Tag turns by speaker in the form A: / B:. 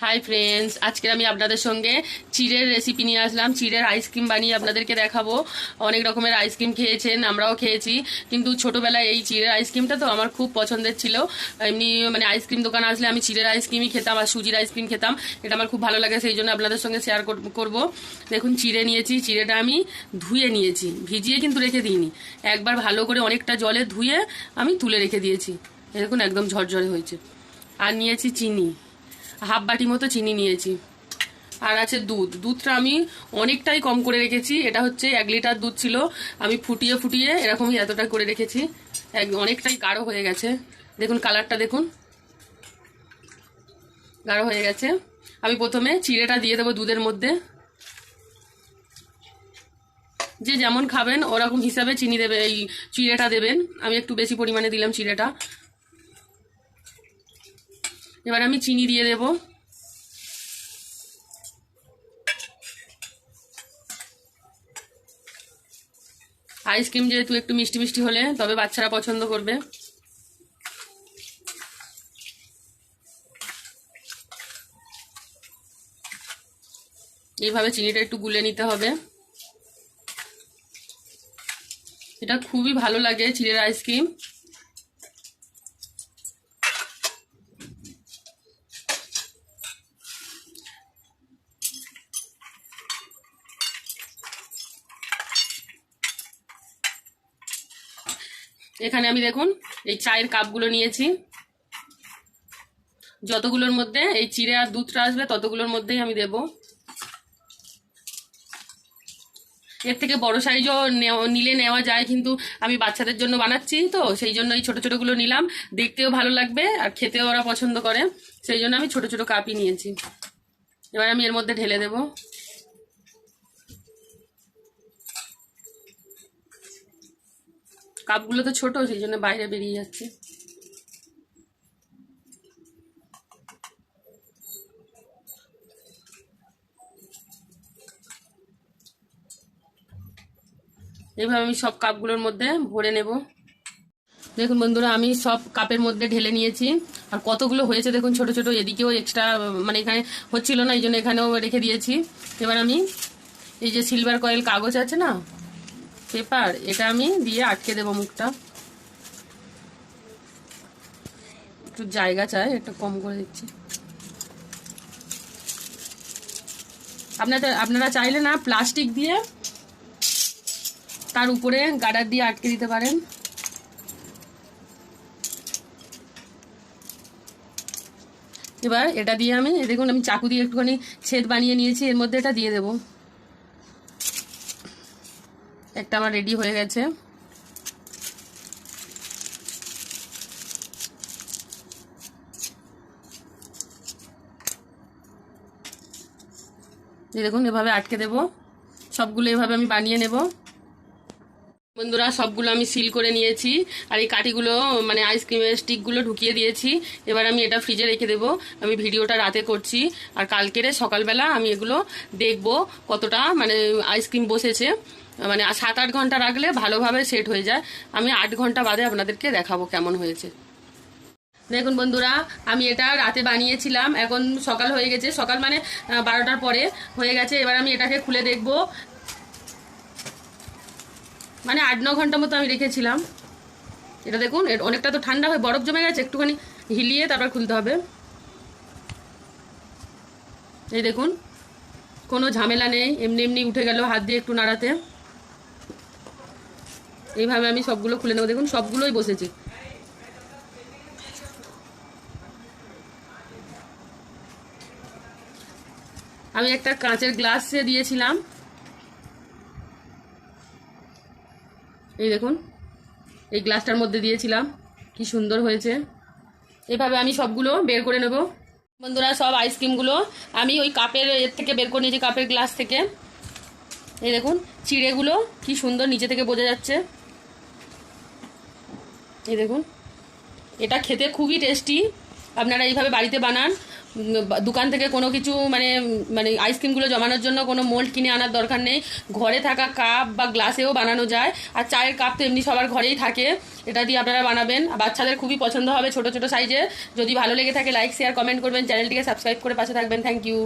A: Hi friends, আজকে আমি আপনাদের সঙ্গে চিড়ের রেসিপি নিয়ে আসলাম। চিড়ের আইসক্রিম বানিয়ে আপনাদেরকে দেখাবো। অনেক রকমের আইসক্রিম খেয়েছেন, আমরাও খেয়েছি, কিন্তু ছোটবেলায় এই চিড়ের আইসক্রিমটা তো আমার খুব পছন্দের ছিল। এমনি মানে আইসক্রিম দোকান আসলে আমি চিড়ের আইসক্রিমই খেতাম আর সুজির আইসক্রিম খেতাম। এটা আমার খুব ভালো লাগে, সেই জন্য আপনাদের সঙ্গে শেয়ার করব। দেখুন, চিড়ে নিয়েছি, চিড়েটা আমি ধুয়ে নিয়েছি, ভিজিয়ে কিন্তু রেখে দিইনি। একবার ভালো করে অনেকটা জলে ধুয়ে আমি তুলে রেখে দিয়েছি। দেখুন একদম ঝরঝরে হয়েছে। আর নিয়েছি চিনি, হাফ বাটি মতো চিনি নিয়েছি। আর আছে দুধটা আমি অনেকটাই কম করে রেখেছি। এটা হচ্ছে 1 লিটার দুধ ছিল, আমি ফুটিয়ে ফুটিয়ে এরকমই এতটা করে রেখেছি। অনেকটাই গাঢ় হয়ে গেছে, দেখুন কালারটা দেখুন, গাঢ় হয়ে গেছে। আমি প্রথমে চিড়েটা দিয়ে দেবো দুধের মধ্যে। যে যেমন খাবেন ওরকম হিসাবে চিনি দেবে, এই চিড়েটা দেবেন। আমি একটু বেশি পরিমাণে দিলাম চিড়েটা। এবার আমি চিনি দিয়ে দেবো। আইসক্রিম যেহেতু একটু মিষ্টি মিষ্টি হলে তবে বাচ্চারা পছন্দ করবে। এইভাবে চিনিটা একটু গুলে নিতে হবে। এটা খুবই ভালো লাগে চিড়ের আইসক্রিম। এখানে আমি দেখুন এই চায়ের কাপগুলো নিয়েছি। যতগুলোর মধ্যে এই চিড়ে আর দুধটা আসবে ততগুলোর মধ্যেই আমি দেব। এর থেকে বড় সাইজও নিলে নেওয়া যায়, কিন্তু আমি বাচ্চাদের জন্য বানাচ্ছি তো সেই জন্য এই ছোট ছোটগুলো নিলাম। দেখতেও ভালো লাগবে আর খেতেও ওরা পছন্দ করে, সেই জন্য আমি ছোট ছোট কাপই নিয়েছি। এবার আমি এর মধ্যে ঢেলে দেব। কাপগুলো তো ছোট, সেই জন্য বাইরে বেরিয়ে যাচ্ছে। এইভাবে আমি সব কাপগুলোর মধ্যে ভরে নেব। দেখুন বন্ধুরা, আমি সব কাপের মধ্যে ঢেলে নিয়েছি। আর কতগুলো হয়েছে দেখুন, ছোট ছোট। এদিকেও এক্সট্রা মানে এখানে হচ্ছিল না, এই জন্য এখানেও রেখে দিয়েছি। এবার আমি এই যে সিলভার কয়েল কাগজ আছে না, পেপার, এটা আমি দিয়ে আটকে দেবো মুখটা। একটু জায়গা চাই, একটু কম করে দিচ্ছি। আপনারা চাইলে না প্লাস্টিক দিয়ে তার উপরে গার্ডার দিয়ে আটকে দিতে পারেন। এবার এটা দিয়ে আমি দেখুন, আমি চাকু দিয়ে একটুখানি ছেদ বানিয়ে নিয়েছি, এর মধ্যে এটা দিয়ে দেব। একটা আমার রেডি হয়ে গেছে। এই দেখুন এভাবে আটকে দেব। সবগুলো এভাবে আমি বানিয়ে নেব। বন্ধুরা, সবগুলো আমি সিল করে নিয়েছি। আর এই কাঠিগুলো মানে আইসক্রিমের স্টিকগুলো ঢুকিয়ে দিয়েছি। এবার আমি এটা ফ্রিজে রেখে দেবো। আমি ভিডিওটা রাতে করছি, আর কালকেরে সকালবেলা আমি এগুলো দেখব কতটা মানে আইসক্রিম বসেছে। মানে 7-8 ঘন্টা রাখলে ভালোভাবে সেট হয়ে যায়। আমি 8 ঘন্টা বাদে আপনাদেরকে দেখাবো কেমন হয়েছে। দেখুন বন্ধুরা, আমি এটা রাতে বানিয়েছিলাম, এখন সকাল হয়ে গেছে। সকাল মানে 12টার পরে হয়ে গেছে। এবার আমি এটাকে খুলে দেখব। মানে 8-9 ঘন্টা মতো আমি রেখেছিলাম। এটা দেখুন, অনেকটা তো ঠান্ডা হয়ে বরফ জমে গেছে, একটুখানি হিলিয়ে তারপর খুলতে হবে। এই দেখুন, কোনো ঝামেলা নেই, এমনি এমনি উঠে গেল হাত দিয়ে একটু নাড়াতে। এইভাবে আমি সবগুলো খুলে নেবো। দেখুন সবগুলোই বসেছে। আমি একটা কাঁচের গ্লাসে দিয়েছিলাম, এই দেখুন এই গ্লাসটার মধ্যে দিয়েছিলাম, কি সুন্দর হয়েছে। এভাবে আমি সবগুলো বের করে নেব। বন্ধুরা, সব আইসক্রিমগুলো আমি ওই কাপের এর থেকে বের করে নিয়েছি, কাপের গ্লাস থেকে। এই দেখুন চিড়েগুলো কি সুন্দর নিচে থেকে বোঝা যাচ্ছে। এই দেখুন, এটা খেতে খুবই টেস্টি। আপনারা এইভাবে বাড়িতে বানান, দোকান থেকে কোনো কিছু মানে মানে আইসক্রিমগুলো জমানোর জন্য কোনো মোল্ড কিনে আনার দরকার নেই। ঘরে থাকা কাপ বা গ্লাসেও বানানো যায়। আর চায়ের কাপ তো এমনি সবার ঘরেই থাকে, এটা দিয়ে আপনারা বানাবেন। বাচ্চাদের খুবই পছন্দ হবে ছোট ছোট সাইজে। যদি ভালো লেগে থাকে লাইক শেয়ার কমেন্ট করবেন, চ্যানেলটিকে সাবস্ক্রাইব করে পাশে থাকবেন। Thank you.